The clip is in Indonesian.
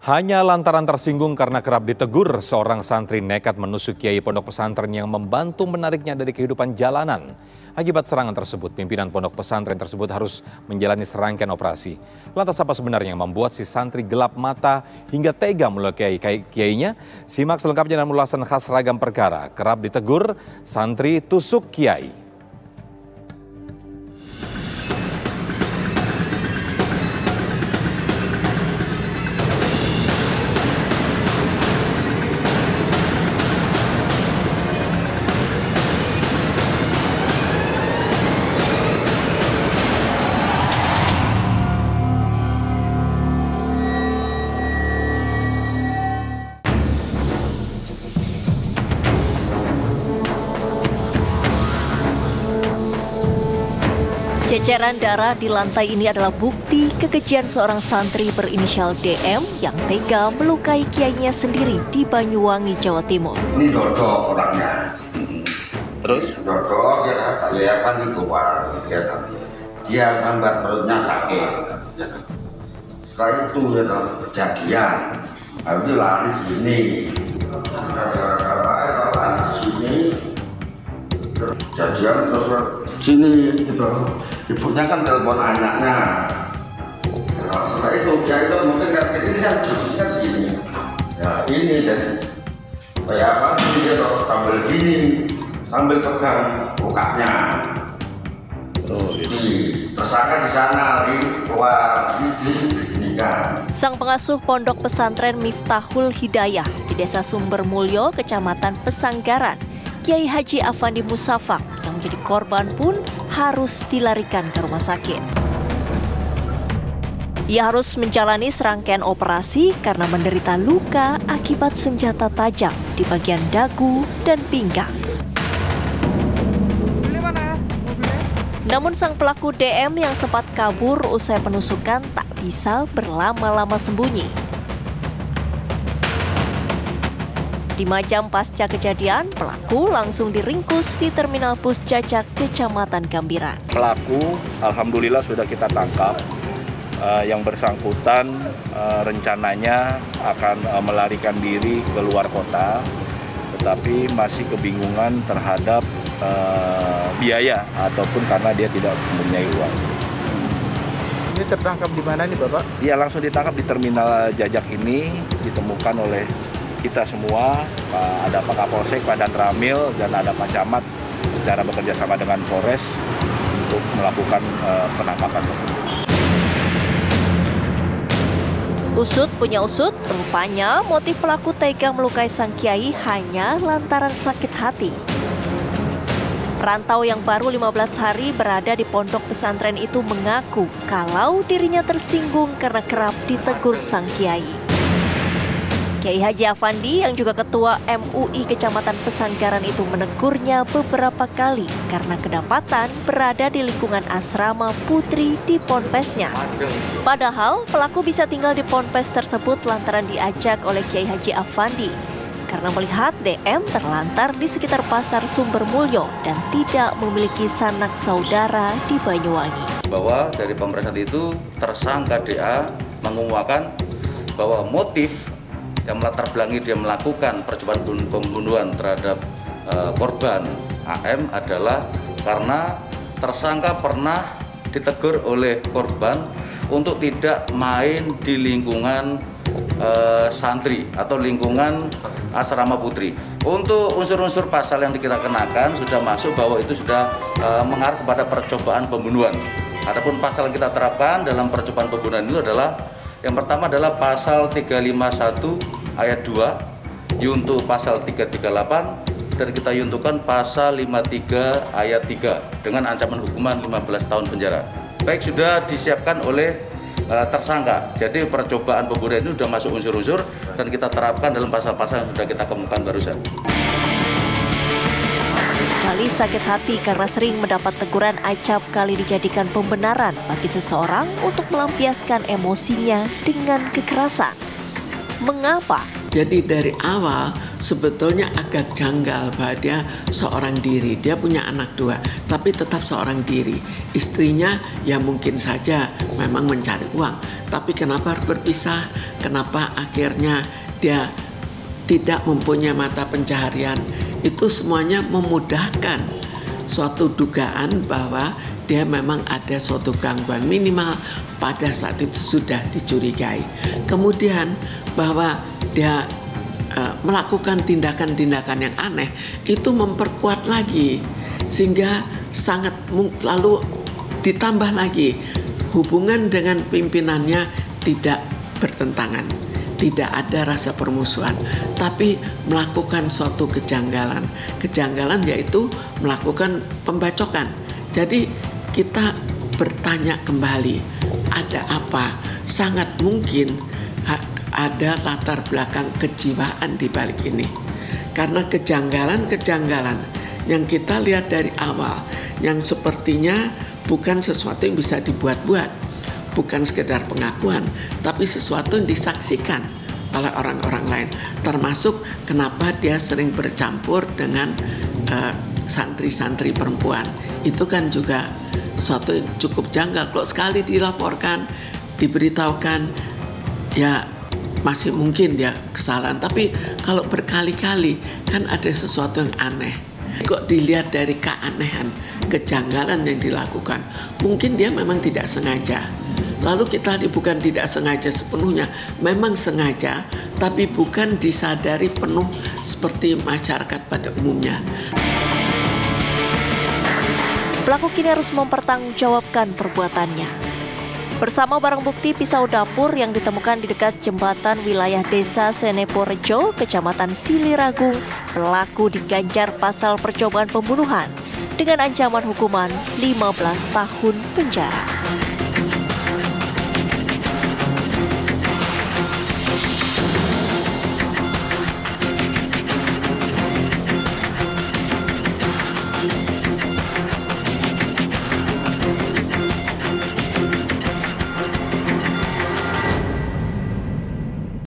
Hanya lantaran tersinggung karena kerap ditegur, seorang santri nekat menusuk kiai pondok pesantren yang membantu menariknya dari kehidupan jalanan. Akibat serangan tersebut, pimpinan pondok pesantren tersebut harus menjalani serangkaian operasi. Lantas apa sebenarnya yang membuat si santri gelap mata hingga tega melukai kiainya? Simak selengkapnya dalam ulasan khas ragam perkara. Kerap ditegur, santri tusuk kiai. Ceceran darah di lantai ini adalah bukti kekejian seorang santri berinisial DM yang tega melukai kiainya sendiri di Banyuwangi, Jawa Timur. Ini dodok orangnya. Terus? Dodok, ya kan di keluar. Dia sambat perutnya sakit. Setelah itu ya kejadian. Habis lari sini. Lari sini. Kejadian terus sini gitu. Ibunya kan telepon anaknya. Setelah itu dia itu mungkin ini kan gini. Ya ini dan kayak apa dia sambil gini sambil pegang bokapnya. Tersangka di sana keluar ini kan. Sang pengasuh pondok pesantren Miftahul Hidayah di Desa Sumbermulyo, Kecamatan Pesanggaran, Kiai Haji Afandi Musafak yang menjadi korban pun harus dilarikan ke rumah sakit. Ia harus menjalani serangkaian operasi karena menderita luka akibat senjata tajam di bagian dagu dan pinggang. Namun sang pelaku DM yang sempat kabur usai penusukan tak bisa berlama-lama sembunyi. Di Majam pasca kejadian, pelaku langsung diringkus di terminal bus Jajak, Kecamatan Gambiran. Pelaku alhamdulillah sudah kita tangkap. Yang bersangkutan rencananya akan melarikan diri ke luar kota, tetapi masih kebingungan terhadap biaya ataupun karena dia tidak mempunyai uang. Ini tertangkap di mana nih Bapak? Iya, langsung ditangkap di terminal Jajak ini, ditemukan oleh kita semua, ada Pak Kapolsek, Pak Dan Ramil, dan ada Pak Camat secara bekerja sama dengan Polres untuk melakukan penangkapan tersebut. Usut punya usut, rupanya motif pelaku tega melukai sang kiai hanya lantaran sakit hati. Perantau yang baru 15 hari berada di pondok pesantren itu mengaku kalau dirinya tersinggung karena kerap ditegur sang kiai. Kiai Haji Afandi yang juga ketua MUI Kecamatan Pesanggaran itu menegurnya beberapa kali karena kedapatan berada di lingkungan asrama putri di ponpesnya. Padahal pelaku bisa tinggal di ponpes tersebut lantaran diajak oleh Kiai Haji Afandi karena melihat DM terlantar di sekitar pasar Sumbermulyo dan tidak memiliki sanak saudara di Banyuwangi. Bahwa dari pemeriksaan itu tersangka DA menguakkan bahwa motif yang melatar belakangi dia melakukan percobaan pembunuhan terhadap korban AM adalah karena tersangka pernah ditegur oleh korban untuk tidak main di lingkungan santri atau lingkungan asrama putri. Untuk unsur-unsur pasal yang kita kenakan sudah masuk bahwa itu sudah mengarah kepada percobaan pembunuhan. Adapun pasal yang kita terapkan dalam percobaan pembunuhan itu adalah yang pertama adalah pasal 351 ayat 2, yuntu pasal 338, dan kita yuntukan pasal 53 ayat 3 dengan ancaman hukuman 15 tahun penjara. Baik sudah disiapkan oleh tersangka. Jadi percobaan pembunuhan itu sudah masuk unsur-unsur dan kita terapkan dalam pasal-pasal yang sudah kita kemukakan barusan. Dali sakit hati karena sering mendapat teguran acap kali dijadikan pembenaran bagi seseorang untuk melampiaskan emosinya dengan kekerasan. Mengapa Jadi dari awal sebetulnya agak janggal bahwa dia seorang diri. Dia punya anak 2, tapi tetap seorang diri. Istrinya ya mungkin saja memang mencari uang. Tapi kenapa harus berpisah? Kenapa akhirnya dia tidak mempunyai mata pencaharian? Itu semuanya memudahkan suatu dugaan bahwa dia memang ada suatu gangguan minimal pada saat itu sudah dicurigai. Kemudian bahwa dia melakukan tindakan-tindakan yang aneh itu memperkuat lagi, sehingga sangat lalu ditambah lagi hubungan dengan pimpinannya tidak bertentangan, tidak ada rasa permusuhan, tapi melakukan suatu kejanggalan yaitu melakukan pembacokan. Jadi kita bertanya kembali, ada apa? Sangat mungkin ada latar belakang kejiwaan di balik ini. Karena kejanggalan-kejanggalan yang kita lihat dari awal, yang sepertinya bukan sesuatu yang bisa dibuat-buat, bukan sekedar pengakuan, tapi sesuatu yang disaksikan oleh orang-orang lain. Termasuk kenapa dia sering bercampur dengan santri-santri perempuan. Itu kan juga suatu yang cukup janggal. Kalau sekali dilaporkan, diberitahukan, ya masih mungkin dia kesalahan. Tapi kalau berkali-kali kan ada sesuatu yang aneh. Kok dilihat dari keanehan, kejanggalan yang dilakukan, mungkin dia memang tidak sengaja. Lalu kita bukan tidak sengaja sepenuhnya, memang sengaja, tapi bukan disadari penuh seperti masyarakat pada umumnya. Pelaku kini harus mempertanggungjawabkan perbuatannya. Bersama barang bukti pisau dapur yang ditemukan di dekat jembatan wilayah Desa Seneporejo, Kecamatan Siliragung, pelaku diganjar pasal percobaan pembunuhan dengan ancaman hukuman 15 tahun penjara.